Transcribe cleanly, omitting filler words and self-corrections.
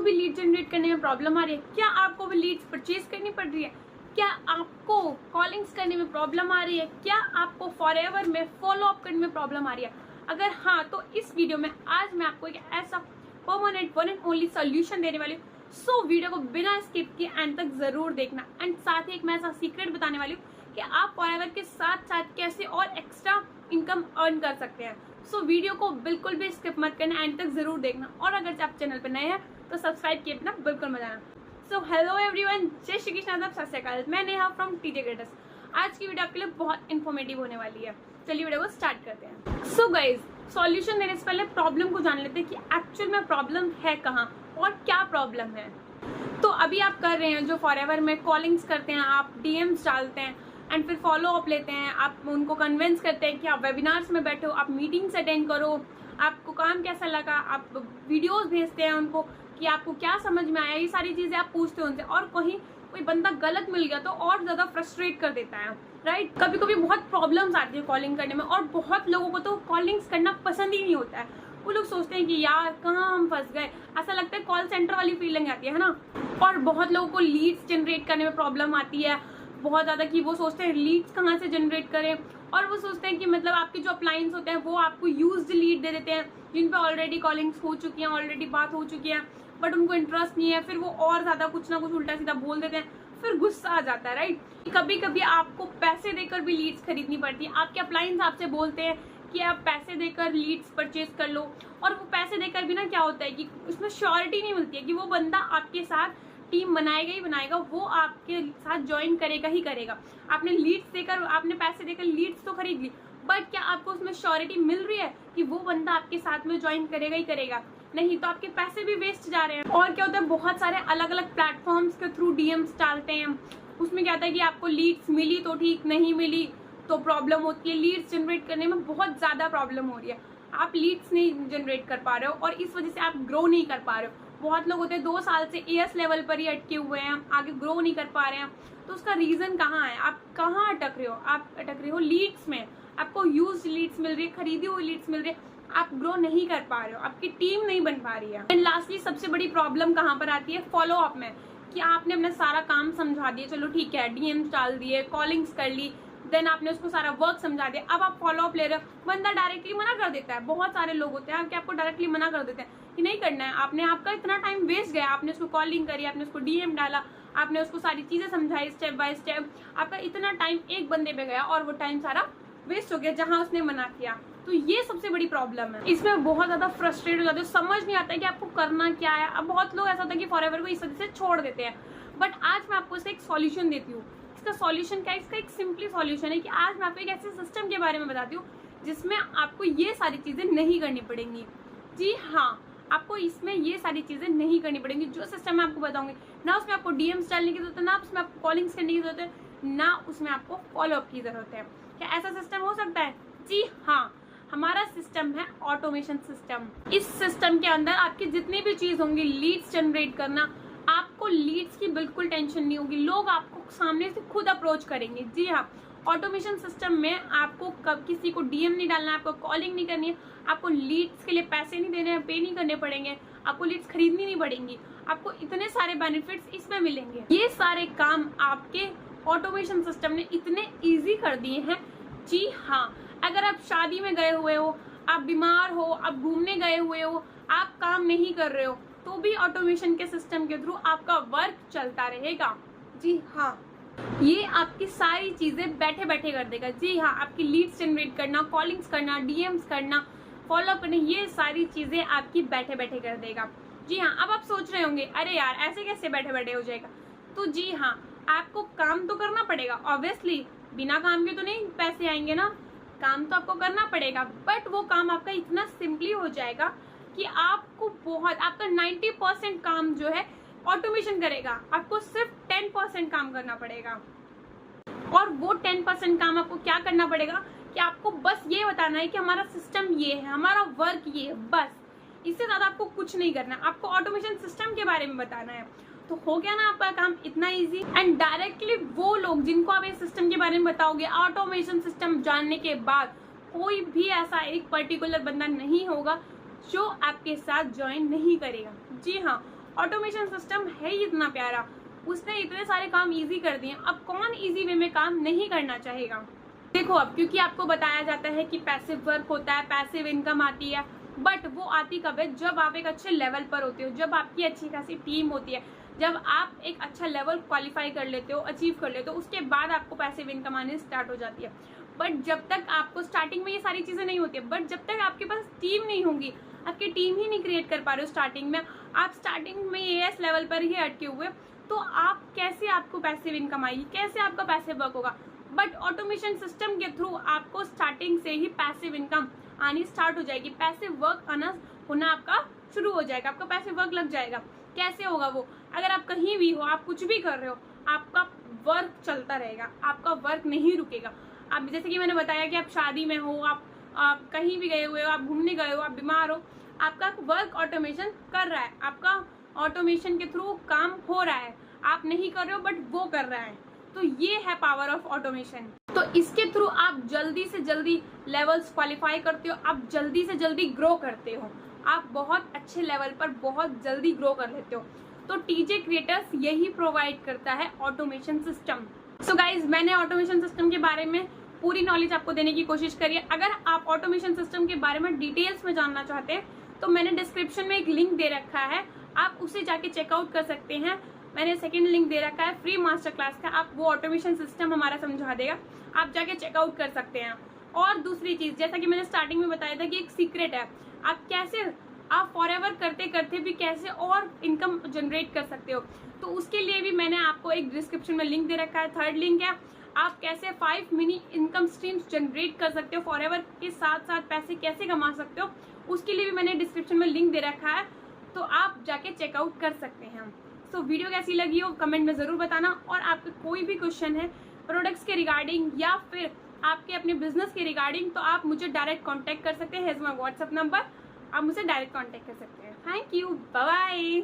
भी lead generate करने में प्रॉब्लम आ रही है? क्या आपको भी लीड्स परचेज करनी पड़ रही है? क्या आपको कॉलिंग्स करने में प्रॉब्लम आ रही है? क्या आपको फॉरएवर में फॉलो अप करने में प्रॉब्लम आ रही है? अगर हाँ, तो इस वीडियो में आज मैं आपको एक ऐसा permanent one and only solution देने वाली हूँ। सो वीडियो को बिना स्किप किए एंड तक जरूर देखना। एंड साथ ही एक मैं ऐसा सीक्रेट बताने वाली हूँ कि आप फॉरएवर के साथ साथ कैसे और एक्स्ट्रा इनकम अर्न कर सकते हैं। सो वीडियो को बिल्कुल भी स्किप मत करना, एंड तक जरूर देखना। और अगर आप चैनल पर नए हैं तो सब्सक्राइब किए बिना बिल्कुल मत जाना। सो हेलो एवरीवन, जय श्री कृष्ण, आदाब, सत श्री अकाल। मैं नेहा फ्रॉम टीजे ग्रेटर्स। आज की वीडियो आपके लिए बहुत इन्फॉर्मेटिव होने वाली है। चलिए वीडियो को स्टार्ट करते हैं। सो गाइज, सॉल्यूशन देने से पहले प्रॉब्लम को जान लेते हैं कि एक्चुअल में प्रॉब्लम है कहाँ और क्या प्रॉब्लम है। तो अभी आप कर रहे हैं जो फॉरएवर में कॉलिंग्स करते हैं, आप डीएम्स डालते हैं एंड फिर फॉलो अप लेते हैं, आप उनको कन्विंस करते हैं कि आप वेबिनार्स में बैठो, आप मीटिंग्स अटेंड करो, आपको काम कैसा लगा, आप वीडियोस भेजते हैं उनको कि आपको क्या समझ में आया, ये सारी चीजें आप पूछते हो उनसे। और कहीं कोई बंदा गलत मिल गया तो और ज्यादा फ्रस्ट्रेट कर देता है, राइट। कभी कभी बहुत प्रॉब्लम्स आती है कॉलिंग करने में, और बहुत लोगों को तो कॉलिंग्स करना पसंद ही नहीं होता है। वो लोग सोचते हैं कि यार कहाँ हम फंस गए, ऐसा लगता है कॉल सेंटर वाली फीलिंग आती है ना। और बहुत लोगों को लीड्स जनरेट करने में प्रॉब्लम आती है बहुत ज्यादा, कि वो सोचते हैं लीड्स कहाँ से जनरेट करें। और वो सोचते हैं कि मतलब आपके जो अप्लायंस होते हैं वो आपको यूज्ड लीड दे देते हैं, जिन पे ऑलरेडी कॉलिंग्स हो चुकी हैं, ऑलरेडी बात हो चुकी है, बट उनको इंटरेस्ट नहीं है। फिर वो और ज्यादा कुछ ना कुछ उल्टा सीधा बोल देते हैं, फिर गुस्सा आ जाता है, राइट। कभी कभी आपको पैसे देकर भी लीड्स खरीदनी पड़ती है। आपके अप्लायंस आपसे बोलते हैं कि आप पैसे देकर लीड्स परचेज कर लो, और वो पैसे देकर भी ना क्या होता है कि उसमें श्योरिटी नहीं मिलती है कि वो बंदा आपके साथ टीम बनाएगा ही बनाएगा, वो आपके साथ ज्वाइन करेगा ही करेगा। आपने लीड्स देकर, आपने पैसे देकर लीड्स तो खरीद ली, बट क्या आपको उसमें श्योरिटी मिल रही है कि वो बंदा आपके साथ में ज्वाइन करेगा ही करेगा? नहीं, तो आपके पैसे भी वेस्ट जा रहे हैं। और क्या होता है, बहुत सारे अलग अलग प्लेटफॉर्म्स के थ्रू डीएम्स डालते हैं, उसमें क्या होता है कि आपको लीड्स मिली तो ठीक, नहीं मिली तो प्रॉब्लम होती है। लीड्स जनरेट करने में बहुत ज्यादा प्रॉब्लम हो रही है, आप लीड्स नहीं जनरेट कर पा रहे हो और इस वजह से आप ग्रो नहीं कर पा रहे हो। बहुत लोग होते हैं 2 साल से एएस लेवल पर ही अटके हुए हैं, आगे ग्रो नहीं कर पा रहे हैं। तो उसका रीजन कहाँ है? आप कहाँ अटक रहे हो? आप अटक रहे हो लीड्स में। आपको यूज लीड्स मिल रही है, खरीदी हुई लीड्स मिल रही है, आप ग्रो नहीं कर पा रहे हो, आपकी टीम नहीं बन पा रही है। एंड लास्टली सबसे बड़ी प्रॉब्लम कहाँ पर आती है? फॉलो अप में, कि आपने अपना सारा काम समझा दिया, चलो ठीक है, डीएम्स डाल दिए, कॉलिंग्स कर ली, देन आपने उसको सारा वर्क समझा दिया, अब आप फॉलो अप ले रहे हो, बंदा डायरेक्टली मना कर देता है। बहुत सारे लोग होते हैं कि आपको डायरेक्टली मना कर देते हैं कि नहीं करना है, आपने, आपका इतना टाइम वेस्ट गया, आपने उसको कॉलिंग करी, आपने उसको डीएम डाला, आपने उसको सारी चीजें समझाई स्टेप बाय स्टेप, आपका इतना टाइम एक बंदे पे गया और वो टाइम सारा वेस्ट हो गया जहां उसने मना किया। तो ये सबसे बड़ी प्रॉब्लम है। इसमें बहुत ज्यादा फ्रस्ट्रेट हो जाते हो, समझ नहीं आता है कि आपको करना क्या है। अब बहुत लोग ऐसा होता है कि फॉरएवर को इस वजह से छोड़ देते हैं, बट आज मैं आपको इसका एक सॉल्यूशन देती हूँ। इसका सॉल्यूशन क्या है? इसका एक सिंपली सॉल्यूशन है कि आज मैं आपको एक ऐसे सिस्टम के बारे में बताती हूँ जिसमें आपको ये सारी चीजें नहीं करनी पड़ेंगी। जी हाँ, आपको इसमें ये सारी चीजें नहीं करनी पड़ेंगी। जो सिस्टम मैं आपको बताऊंगी, ना उसमें आपको डीएम्स डालने की जरूरत है, ना उसमें आपको कॉलिंग्स करने की जरूरत है, ना उसमें आपको फॉलो अप की जरूरत है। क्या ऐसा सिस्टम हो सकता है? जी हाँ, हमारा सिस्टम है ऑटोमेशन सिस्टम। इस सिस्टम के अंदर आपकी जितनी भी चीज होंगी, लीड्स जनरेट करना, आपको लीड्स की बिल्कुल टेंशन नहीं होगी। लोग आपको सामने से खुद अप्रोच करेंगे। जी हाँ, ऑटोमेशन सिस्टम में आपको किसी को डीएम नहीं डालना है, आपको कॉलिंग नहीं करनी है, आपको लीड्स के लिए पैसे नहीं देने हैं, पे नहीं करने पड़ेंगे, आपको लीड्स खरीदनी नहीं पड़ेंगी, आपको इतने सारे बेनिफिट्स इसमें मिलेंगे। ये सारे काम आपके ऑटोमेशन सिस्टम ने इतने ईजी कर दिए हैं। जी हाँ, अगर आप शादी में गए हुए हो, आप बीमार हो, आप घूमने गए हुए हो, आप काम नहीं कर रहे हो, तो भी ऑटोमेशन के सिस्टम के थ्रू आपका वर्क चलता रहेगा। जी हाँ, ये आपकी सारी चीजें बैठे बैठे कर देगा। जी हाँ, आपकी लीड्स जनरेट करना, कॉलिंग्स करना, डीएम्स करना, फॉलो अप करना, ये सारी चीजें आपकी बैठे बैठे कर देगा। जी हाँ, अब आप सोच रहे होंगे अरे यार ऐसे कैसे बैठे बैठे हो जाएगा? तो जी हाँ, आपको काम तो करना पड़ेगा ऑब्वियसली, बिना काम के तो नहीं पैसे आएंगे ना, काम तो आपको करना पड़ेगा, बट वो काम आपका इतना सिंपली हो जाएगा कि आपको बहुत, आपका 90% काम जो है ऑटोमेशन करेगा, आपको सिर्फ 10% काम करना पड़ेगा। और वो 10% काम आपको क्या करना पड़ेगा कि आपको बस ये बताना है कि हमारा सिस्टम ये है, हमारा वर्क ये है, बस इससे ज्यादा आपको कुछ नहीं करना है। आपको ऑटोमेशन सिस्टम के बारे में बताना है, तो हो गया ना आपका काम इतना इजी। एंड डायरेक्टली वो लोग जिनको आप इस सिस्टम के बारे में बताओगे, ऑटोमेशन सिस्टम जानने के बाद कोई भी ऐसा एक पर्टिकुलर बंदा नहीं होगा जो आपके साथ ज्वाइन नहीं करेगा। जी हाँ, ऑटोमेशन सिस्टम है ही इतना प्यारा, उसने इतने सारे काम इजी कर दिए, अब कौन इजी वे में काम नहीं करना चाहेगा। देखो अब क्योंकि आपको बताया जाता है कि पैसिव वर्क होता है, पैसिव इनकम आती है, बट वो आती कब है, जब आप एक अच्छे लेवल पर होते हो, जब आपकी अच्छी खासी टीम होती है, जब आप एक अच्छा लेवल क्वालिफाई कर लेते हो, अचीव कर लेते हो, उसके बाद आपको पैसिव इनकम आनी स्टार्ट हो जाती है। बट जब तक आपको स्टार्टिंग में ये सारी चीज़ें नहीं होती है, बट जब तक आपके पास टीम नहीं होगी, आपकी टीम ही नहीं क्रिएट कर पा रहे हो स्टार्टिंग में, आप स्टार्टिंग में एएस लेवल पर ही अटके हुए, तो आप कैसे आपको पैसिव इनकम आएगी, कैसे आपका पैसिव वर्क होगा। बट ऑटोमेशन सिस्टम के थ्रू आपको स्टार्टिंग से ही पैसिव इनकम आनी स्टार्ट हो जाएगी, पैसिव वर्क आना होना आपका शुरू हो जाएगा, आपका पैसिव वर्क लग जाएगा। कैसे होगा वो, अगर आप कहीं भी हो, आप कुछ भी कर रहे हो, आपका वर्क चलता रहेगा, आपका वर्क नहीं रुकेगा। आप जैसे कि मैंने बताया कि आप शादी में हो, आप कहीं भी गए हुए हो, आप घूमने गए हो, आप बीमार हो, आपका वर्क ऑटोमेशन कर रहा है, आपका ऑटोमेशन के थ्रू काम हो रहा है, आप नहीं कर रहे हो बट वो कर रहा है। तो ये है पावर ऑफ ऑटोमेशन। तो इसके थ्रू आप जल्दी से जल्दी लेवल्स क्वालिफाई करते हो, आप जल्दी से जल्दी ग्रो करते हो, आप बहुत अच्छे लेवल पर बहुत जल्दी ग्रो कर लेते हो। तो टीजे क्रिएटर्स यही प्रोवाइड करता है ऑटोमेशन सिस्टम। सो गाइज, मैंने ऑटोमेशन सिस्टम के बारे में पूरी नॉलेज आपको देने की कोशिश करी है। अगर आप ऑटोमेशन सिस्टम के बारे में डिटेल्स में जानना चाहते हैं तो मैंने डिस्क्रिप्शन में एक लिंक दे रखा है, आप उसे जाके चेकआउट कर सकते हैं। मैंने सेकंड लिंक दे रखा है फ्री मास्टर क्लास का, आप वो ऑटोमेशन सिस्टम हमारा समझा देगा, आप जाके चेकआउट कर सकते हैं। और दूसरी चीज़, जैसा कि मैंने स्टार्टिंग में बताया था कि एक सीक्रेट है, आप कैसे आप फॉरएवर करते करते भी कैसे और इनकम जनरेट कर सकते हो, तो उसके लिए भी मैंने आपको एक डिस्क्रिप्शन में लिंक दे रखा है। थर्ड लिंक है, आप कैसे 5 मिनी इनकम स्ट्रीम्स जनरेट कर सकते हो, फॉरएवर के साथ साथ पैसे कैसे कमा सकते हो, उसके लिए भी मैंने डिस्क्रिप्शन में लिंक दे रखा है, तो आप जाके चेकआउट कर सकते हैं। तो वीडियो कैसी लगी हो कमेंट में ज़रूर बताना, और आपका कोई भी क्वेश्चन है प्रोडक्ट्स के रिगार्डिंग या फिर आपके अपने बिजनेस के रिगार्डिंग, तो आप मुझे डायरेक्ट कॉन्टैक्ट कर सकते हैं। हेज माई व्हाट्सअप नंबर, आप मुझसे डायरेक्ट कॉन्टैक्ट कर सकते हैं। Thank you, bye bye.